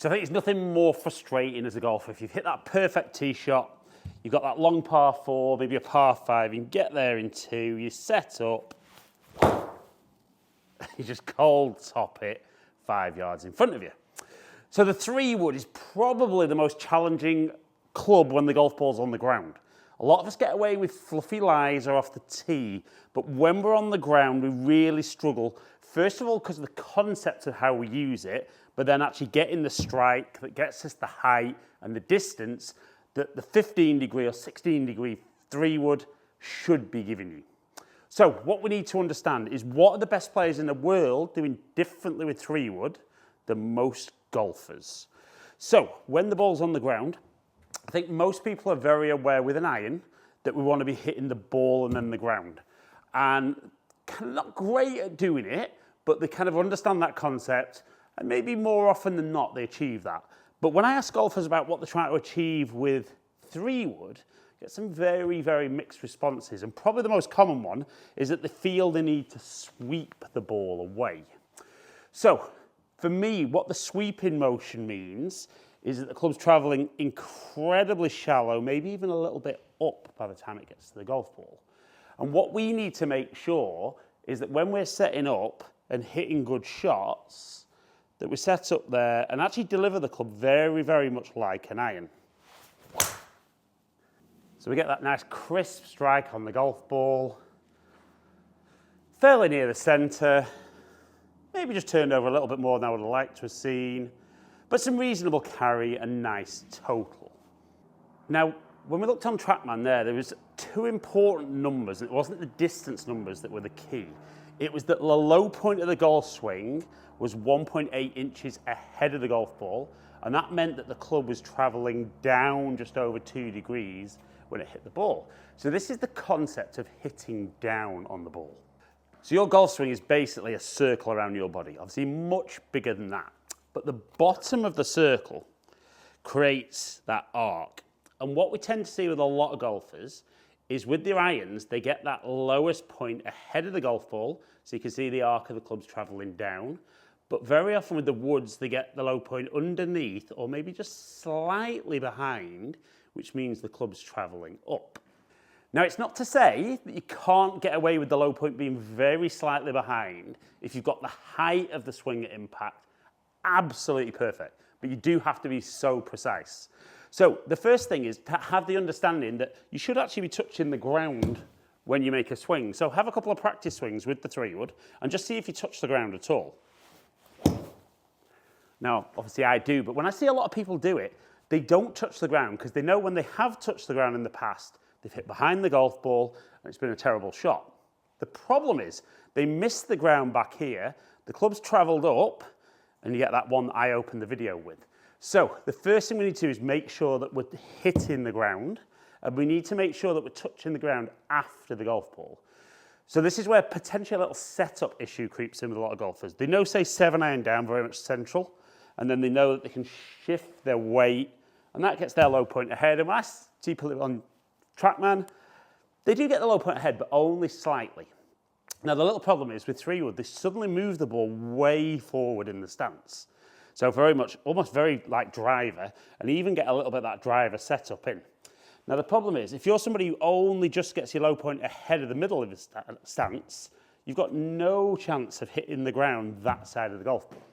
So I think there's nothing more frustrating as a golfer. If you've hit that perfect tee shot, you've got that long par 4, maybe a par 5, you can get there in 2, you set up, you just cold top it 5 yards in front of you. So the 3-wood is probably the most challenging club when the golf ball's on the ground. A lot of us get away with fluffy lies or off the tee, but when we're on the ground, we really struggle. First of all, because of the concept of how we use it, but then actually getting the strike that gets us the height and the distance that the 15-degree or 16-degree 3-wood should be giving you. So what we need to understand is what are the best players in the world doing differently with 3-wood than most golfers. So when the ball's on the ground, I think most people are very aware with an iron that we want to be hitting the ball and then the ground. And kind of not great at doing it, but they kind of understand that concept, and maybe more often than not they achieve that. But when I ask golfers about what they're trying to achieve with 3-wood, I get some very, very mixed responses. And probably the most common one is that they feel they need to sweep the ball away. So for me, what the sweeping motion means is that the club's travelling incredibly shallow, maybe even a little bit up by the time it gets to the golf ball. And what we need to make sure is that when we're setting up and hitting good shots, that we set up there and actually deliver the club very, very much like an iron. So we get that nice crisp strike on the golf ball, fairly near the centre, maybe just turned over a little bit more than I would have liked to have seen, but some reasonable carry and nice total. Now, when we looked on TrackMan there was 2 important numbers, and it wasn't the distance numbers that were the key. It was that the low point of the golf swing was 1.8 inches ahead of the golf ball, and that meant that the club was travelling down just over 2 degrees when it hit the ball. So this is the concept of hitting down on the ball. So your golf swing is basically a circle around your body, obviously much bigger than that. But the bottom of the circle creates that arc. And what we tend to see with a lot of golfers is with their irons, they get that lowest point ahead of the golf ball, so you can see the arc of the club's travelling down. But very often with the woods, they get the low point underneath or maybe just slightly behind, which means the club's travelling up. Now, it's not to say that you can't get away with the low point being very slightly behind if you've got the height of the swing at impact absolutely perfect, but you do have to be so precise. So the first thing is to have the understanding that you should actually be touching the ground when you make a swing. So have a couple of practice swings with the 3-wood and just see if you touch the ground at all. Now, obviously I do, but when I see a lot of people do it, they don't touch the ground because they know when they have touched the ground in the past, they've hit behind the golf ball and it's been a terrible shot. The problem is they miss the ground back here, the club's travelled up, and you get that one that I opened the video with. So the first thing we need to do is make sure that we're hitting the ground, and we need to make sure that we're touching the ground after the golf ball. So this is where potentially a little setup issue creeps in with a lot of golfers. They know, say, 7-iron down, very much central, and then they know that they can shift their weight, and that gets their low point ahead. And when I see people on TrackMan, they do get the low point ahead, but only slightly. Now, the little problem is with 3-wood, they suddenly move the ball way forward in the stance. So very much, almost very like driver, and even get a little bit of that driver setup in. Now, the problem is, if you're somebody who only just gets your low point ahead of the middle of the stance, you've got no chance of hitting the ground that side of the golf ball.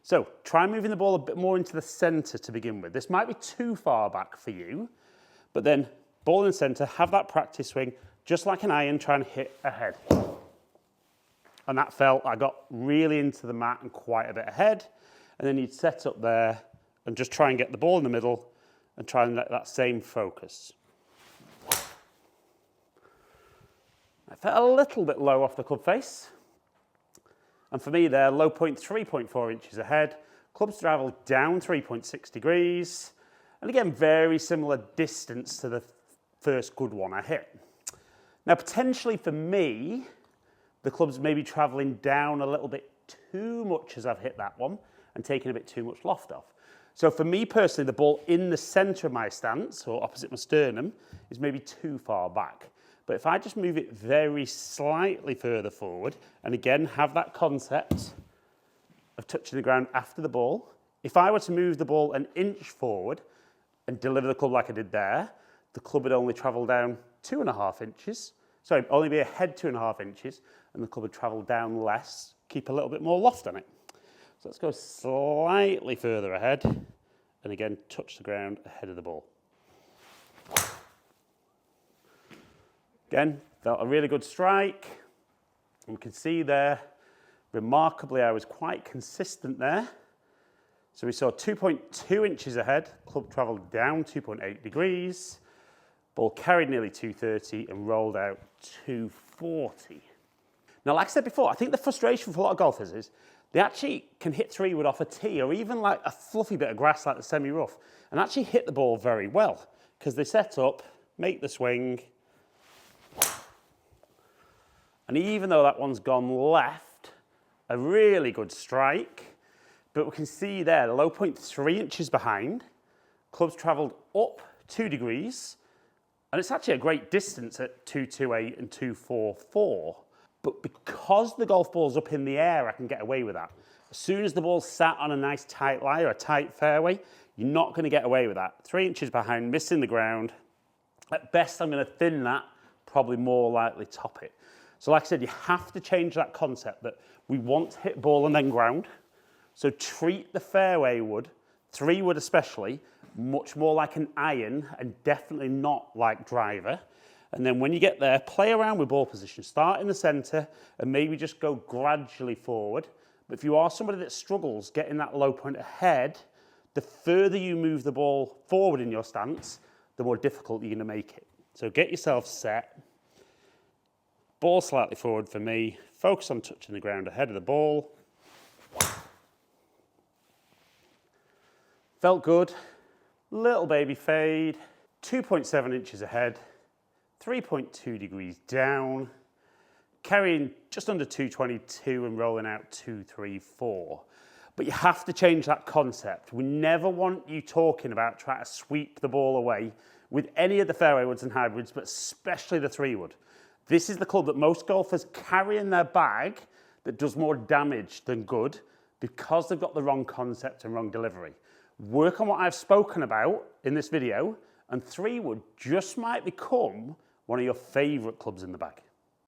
So try moving the ball a bit more into the centre to begin with. This might be too far back for you, but then ball in the centre, have that practice swing, just like an iron, trying to hit ahead. And that felt, I got really into the mat and quite a bit ahead. And then you'd set up there and just try and get the ball in the middle and try and let that same focus. I felt a little bit low off the club face. And for me there, low point 3.4 inches ahead. Club's travelled down 3.6 degrees. And again, very similar distance to the first good one I hit. Now, potentially for me, the club's maybe travelling down a little bit too much as I've hit that one and taking a bit too much loft off. So for me personally, the ball in the centre of my stance, or opposite my sternum, is maybe too far back. But if I just move it very slightly further forward, and again, have that concept of touching the ground after the ball, If I were to move the ball an inch forward and deliver the club like I did there, the club would only travel down 2.5 inches. Sorry, only be ahead 2.5 inches, and the club would travel down less, keep a little bit more loft on it. So let's go slightly further ahead, and again, touch the ground ahead of the ball. Again, felt a really good strike. And we can see there, remarkably, I was quite consistent there. So we saw 2.2 inches ahead, club travelled down 2.8 degrees, ball carried nearly 230 and rolled out 240. Now, like I said before, I think the frustration for a lot of golfers is they actually can hit 3-wood off a tee or even like a fluffy bit of grass like the semi-rough and actually hit the ball very well because they set up, make the swing, and even though that one's gone left, a really good strike, but we can see there, the low point 3 inches behind, club's travelled up 2 degrees, and it's actually a great distance at 228 and 244. But because the golf ball's up in the air, I can get away with that. As soon as the ball's sat on a nice tight lie or a tight fairway, you're not going to get away with that. 3 inches behind, missing the ground. At best, I'm going to thin that, probably more likely top it. So like I said, you have to change that concept that we want to hit ball and then ground. So treat the fairway wood, 3-wood especially, much more like an iron and definitely not like driver. And then when you get there, play around with ball position. Start in the centre and maybe just go gradually forward. But if you are somebody that struggles getting that low point ahead, the further you move the ball forward in your stance, the more difficult you're going to make it. So get yourself set. Ball slightly forward for me. Focus on touching the ground ahead of the ball. Felt good. Little baby fade. 2.7 inches ahead. 3.2 degrees down. Carrying just under 222 and rolling out 234. But you have to change that concept. We never want you talking about trying to sweep the ball away with any of the fairway woods and hybrids, but especially the 3-wood. This is the club that most golfers carry in their bag that does more damage than good because they've got the wrong concept and wrong delivery. Work on what I've spoken about in this video, and 3-wood just might become one of your favourite clubs in the bag.